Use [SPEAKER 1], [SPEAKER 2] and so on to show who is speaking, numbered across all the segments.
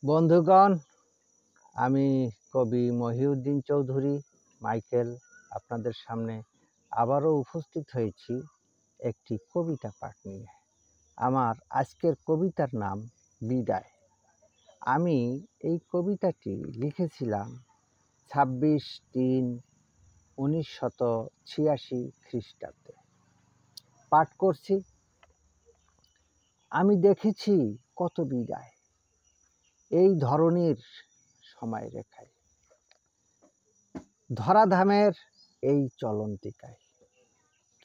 [SPEAKER 1] বন্ধুগণ, আমি কবি মহিউদ্দিন চৌধুরী মাইকেল আপনাদের সামনে আবারও উপস্থিত হয়েছি একটি কবিতা পাঠ নিয়ে। আমার আজকের কবিতার নাম বিদায়। আমি এই কবিতাটি লিখেছিলাম 26/3/1986 খ্রিস্টাব্দে। পাঠ করছি। আমি দেখেছি কত বিদায় এই ধরনের সময় রেখায়, ধরাধামের এই চলন্তিকায়।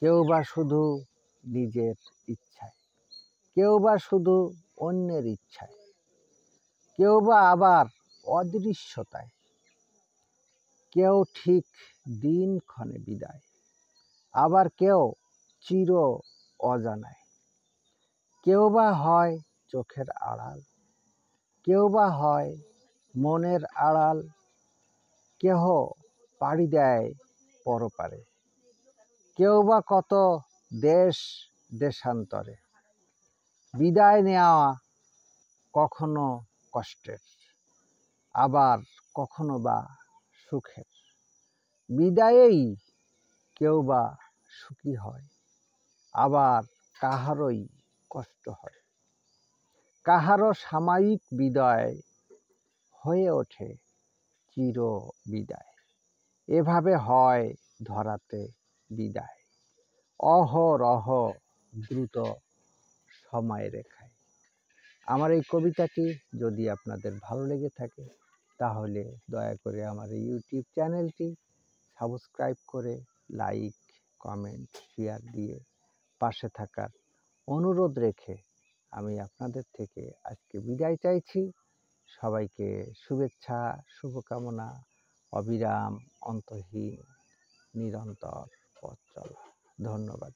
[SPEAKER 1] কেউ বা শুধু নিজের ইচ্ছায়, কেউ বা শুধু অন্যের ইচ্ছায়, কেউ বা আবার অদৃশ্যতায়, কেউ ঠিক দিনক্ষণে বিদায়, আবার কেউ চির অজানায়। কেউ বা হয় চোখের আড়াল, কেউ বা হয় মনের আড়াল, কেহ পাড়ি দেয় পরপারে, কেউ বা কত দেশ দেশান্তরে। বিদায় নেওয়া কখনো কষ্টের, আবার কখনো বা সুখের। বিদায়েই কেউ বা সুখী হয়, আবার কাহারই কষ্ট হয়। কাহারও সাময়িক বিদায় হয়ে ওঠে চির বিদায়। এভাবে হয় ধরাতে বিদায়, অহরহ দ্রুত সময় রেখায়। আমার এই কবিতাটি যদি আপনাদের ভালো লেগে থাকে তাহলে দয়া করে আমার এই ইউটিউব চ্যানেলটি সাবস্ক্রাইব করে লাইক, কমেন্ট, শেয়ার দিয়ে পাশে থাকার অনুরোধ রেখে আমি আপনাদের থেকে আজকে বিদায় চাইছি। সবাইকে শুভেচ্ছা, শুভকামনা, অবিরাম অন্তহীন নিরন্তর পথ চলা। ধন্যবাদ।